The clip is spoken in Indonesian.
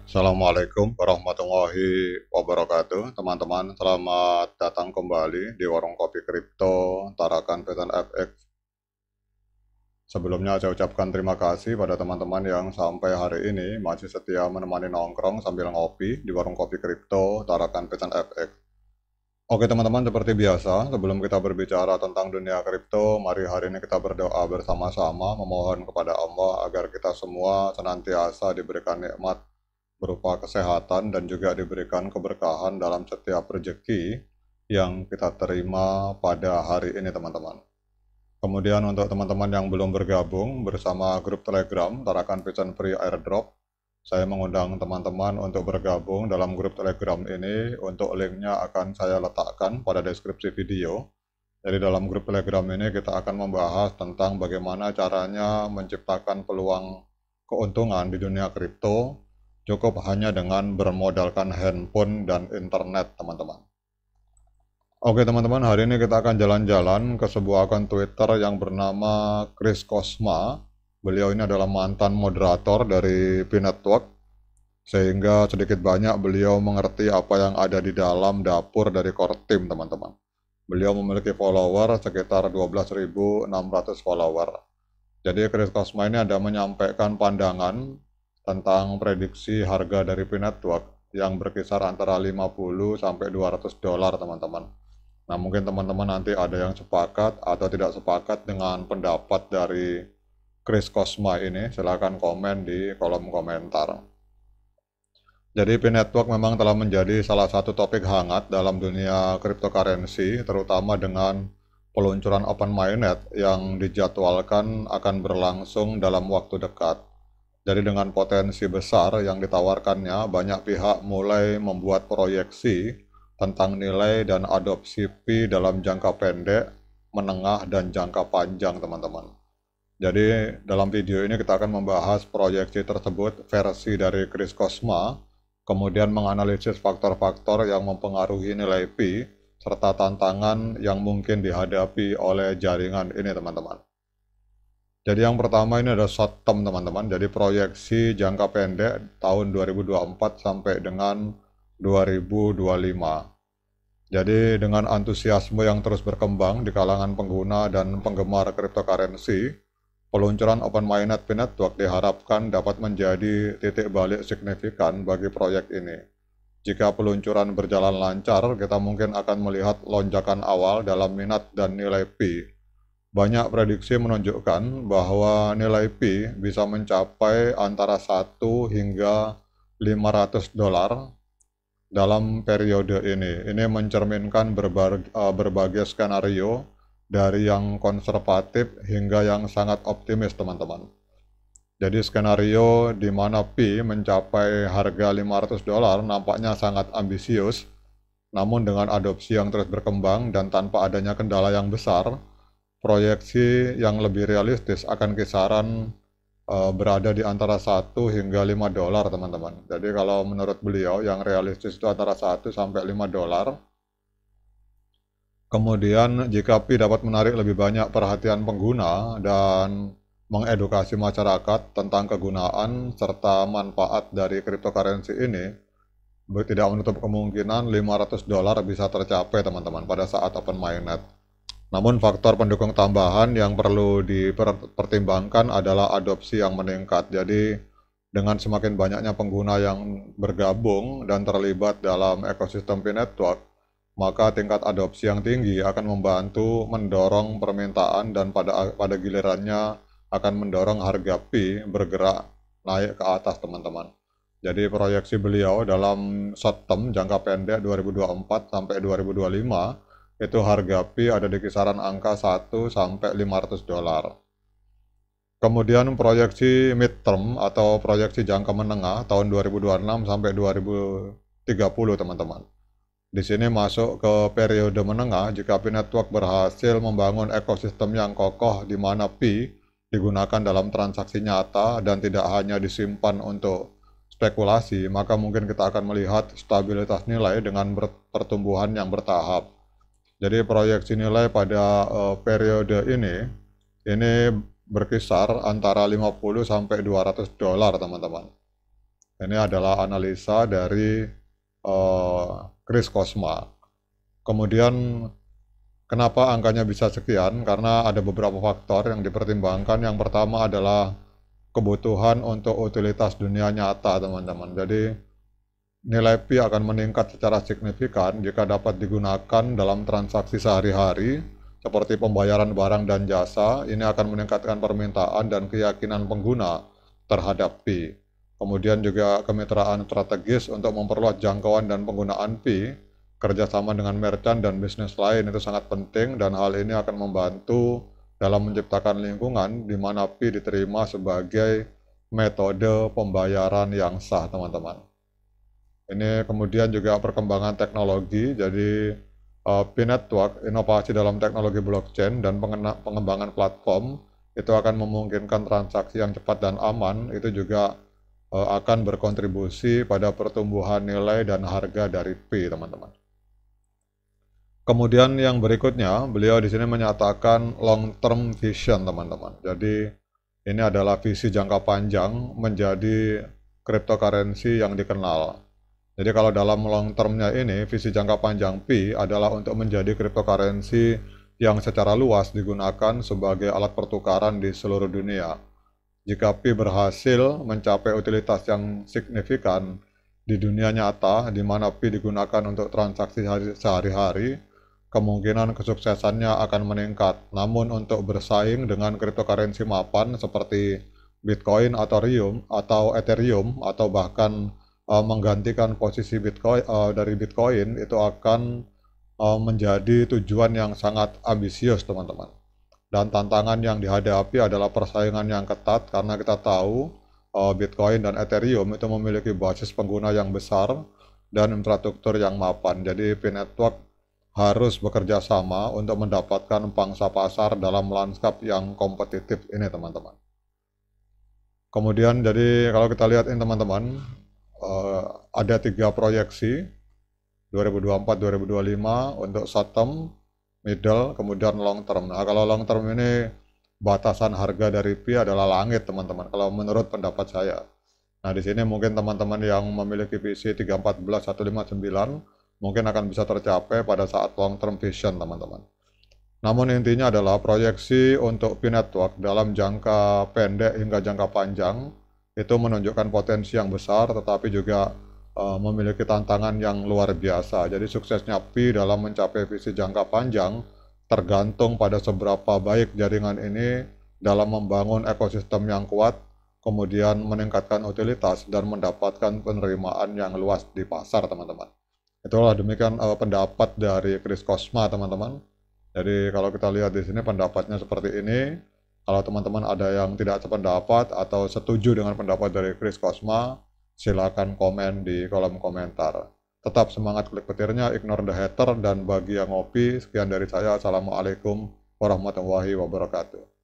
Assalamualaikum warahmatullahi wabarakatuh. Teman-teman, selamat datang kembali di Warung Kopi Kripto Tarakan Pesan FX. Sebelumnya saya ucapkan terima kasih pada teman-teman yang sampai hari ini masih setia menemani nongkrong sambil ngopi di Warung Kopi Kripto Tarakan Pesan FX. Oke teman-teman, seperti biasa, sebelum kita berbicara tentang dunia kripto, mari hari ini kita berdoa bersama-sama memohon kepada Allah agar kita semua senantiasa diberikan nikmat berupa kesehatan dan juga diberikan keberkahan dalam setiap rezeki yang kita terima pada hari ini teman-teman. Kemudian untuk teman-teman yang belum bergabung bersama grup Telegram Tarakan Pesan Free Airdrop, saya mengundang teman-teman untuk bergabung dalam grup Telegram ini. Untuk linknya akan saya letakkan pada deskripsi video. Jadi dalam grup Telegram ini kita akan membahas tentang bagaimana caranya menciptakan peluang keuntungan di dunia kripto cukup hanya dengan bermodalkan handphone dan internet, teman-teman. Oke, teman-teman, hari ini kita akan jalan-jalan ke sebuah akun Twitter yang bernama Chris Cosma. Beliau ini adalah mantan moderator dari P-Network, sehingga sedikit banyak beliau mengerti apa yang ada di dalam dapur dari core team, teman-teman. Beliau memiliki follower sekitar 12.600 follower. Jadi Chris Cosma ini ada menyampaikan pandangan tentang prediksi harga dari P-Network yang berkisar antara 50 sampai 200 dolar, teman-teman. Nah, mungkin teman-teman nanti ada yang sepakat atau tidak sepakat dengan pendapat dari Chris Cosma ini. Silahkan komen di kolom komentar. Jadi P-Network memang telah menjadi salah satu topik hangat dalam dunia cryptocurrency, terutama dengan peluncuran Open Mainnet yang dijadwalkan akan berlangsung dalam waktu dekat. Jadi dengan potensi besar yang ditawarkannya, banyak pihak mulai membuat proyeksi tentang nilai dan adopsi Pi dalam jangka pendek, menengah, dan jangka panjang, teman-teman. Jadi dalam video ini kita akan membahas proyeksi tersebut versi dari Chris Cosma, kemudian menganalisis faktor-faktor yang mempengaruhi nilai Pi, serta tantangan yang mungkin dihadapi oleh jaringan ini, teman-teman. Jadi yang pertama ini ada short term, teman-teman. Jadi proyeksi jangka pendek tahun 2024 sampai dengan 2025. Jadi dengan antusiasme yang terus berkembang di kalangan pengguna dan penggemar cryptocurrency, peluncuran Open Mainnet P-Network diharapkan dapat menjadi titik balik signifikan bagi proyek ini. Jika peluncuran berjalan lancar, kita mungkin akan melihat lonjakan awal dalam minat dan nilai Pi. Banyak prediksi menunjukkan bahwa nilai Pi bisa mencapai antara 1 hingga 500 dolar dalam periode ini. Ini mencerminkan berbagai skenario dari yang konservatif hingga yang sangat optimis, teman-teman. Jadi skenario di mana Pi mencapai harga 500 dolar nampaknya sangat ambisius, namun dengan adopsi yang terus berkembang dan tanpa adanya kendala yang besar, proyeksi yang lebih realistis akan kisaran berada di antara 1 hingga 5 dolar, teman-teman. Jadi kalau menurut beliau yang realistis itu antara 1 sampai 5 dolar. Kemudian jika Pi dapat menarik lebih banyak perhatian pengguna dan mengedukasi masyarakat tentang kegunaan serta manfaat dari cryptocurrency ini, tidak menutup kemungkinan 500 dolar bisa tercapai, teman-teman, pada saat Open Mainnet. Namun faktor pendukung tambahan yang perlu dipertimbangkan adalah adopsi yang meningkat. Jadi dengan semakin banyaknya pengguna yang bergabung dan terlibat dalam ekosistem P-Network, maka tingkat adopsi yang tinggi akan membantu mendorong permintaan dan pada gilirannya akan mendorong harga Pi bergerak naik ke atas, teman-teman. Jadi proyeksi beliau dalam short term jangka pendek 2024 sampai 2025 itu harga Pi ada di kisaran angka 1 sampai 500 dolar. Kemudian proyeksi midterm atau proyeksi jangka menengah tahun 2026 sampai 2030, teman-teman. Di sini masuk ke periode menengah jika P-Network berhasil membangun ekosistem yang kokoh di mana Pi digunakan dalam transaksi nyata dan tidak hanya disimpan untuk spekulasi, maka mungkin kita akan melihat stabilitas nilai dengan pertumbuhan yang bertahap. Jadi proyeksi nilai pada periode ini berkisar antara 50 sampai 200 dolar, teman-teman. Ini adalah analisa dari Chris Cosma. Kemudian kenapa angkanya bisa sekian? Karena ada beberapa faktor yang dipertimbangkan. Yang pertama adalah kebutuhan untuk utilitas dunia nyata, teman-teman. Jadi nilai Pi akan meningkat secara signifikan jika dapat digunakan dalam transaksi sehari-hari seperti pembayaran barang dan jasa. Ini akan meningkatkan permintaan dan keyakinan pengguna terhadap Pi. Kemudian juga kemitraan strategis untuk memperluas jangkauan dan penggunaan Pi, kerjasama dengan merchant dan bisnis lain itu sangat penting, dan hal ini akan membantu dalam menciptakan lingkungan di mana Pi diterima sebagai metode pembayaran yang sah, teman-teman. Ini kemudian juga perkembangan teknologi, jadi Pi Network, inovasi dalam teknologi blockchain dan pengembangan platform itu akan memungkinkan transaksi yang cepat dan aman, itu juga akan berkontribusi pada pertumbuhan nilai dan harga dari Pi, teman-teman. Kemudian yang berikutnya, beliau di sini menyatakan long term vision, teman-teman. Jadi ini adalah visi jangka panjang menjadi cryptocurrency yang dikenal. Jadi kalau dalam long termnya ini, visi jangka panjang Pi adalah untuk menjadi cryptocurrency yang secara luas digunakan sebagai alat pertukaran di seluruh dunia. Jika Pi berhasil mencapai utilitas yang signifikan di dunia nyata, di mana Pi digunakan untuk transaksi sehari-hari, kemungkinan kesuksesannya akan meningkat. Namun untuk bersaing dengan cryptocurrency mapan seperti Bitcoin atau Ethereum atau bahkan menggantikan posisi Bitcoin dari Bitcoin, itu akan menjadi tujuan yang sangat ambisius, teman-teman. Dan tantangan yang dihadapi adalah persaingan yang ketat, karena kita tahu Bitcoin dan Ethereum itu memiliki basis pengguna yang besar dan infrastruktur yang mapan. Jadi Pi Network harus bekerja sama untuk mendapatkan pangsa pasar dalam lanskap yang kompetitif ini, teman-teman. Kemudian jadi kalau kita lihat ini, teman-teman, ada 3 proyeksi 2024-2025 untuk short term, middle, kemudian long term. Nah, kalau long term ini batasan harga dari Pi adalah langit, teman-teman, kalau menurut pendapat saya. Nah, di sini mungkin teman-teman yang memiliki visi 314-159 mungkin akan bisa tercapai pada saat long term vision, teman-teman. Namun intinya adalah proyeksi untuk Pi Network dalam jangka pendek hingga jangka panjang itu menunjukkan potensi yang besar, tetapi juga memiliki tantangan yang luar biasa. Jadi suksesnya Pi dalam mencapai visi jangka panjang tergantung pada seberapa baik jaringan ini dalam membangun ekosistem yang kuat, kemudian meningkatkan utilitas dan mendapatkan penerimaan yang luas di pasar, teman-teman. Itulah demikian pendapat dari Chris Cosma, teman-teman. Jadi kalau kita lihat di sini pendapatnya seperti ini. Kalau teman-teman ada yang tidak sependapat atau setuju dengan pendapat dari Chris Cosma, silakan komen di kolom komentar. Tetap semangat klik petirnya, ignore the hater, dan bagi yang ngopi, sekian dari saya. Assalamualaikum warahmatullahi wabarakatuh.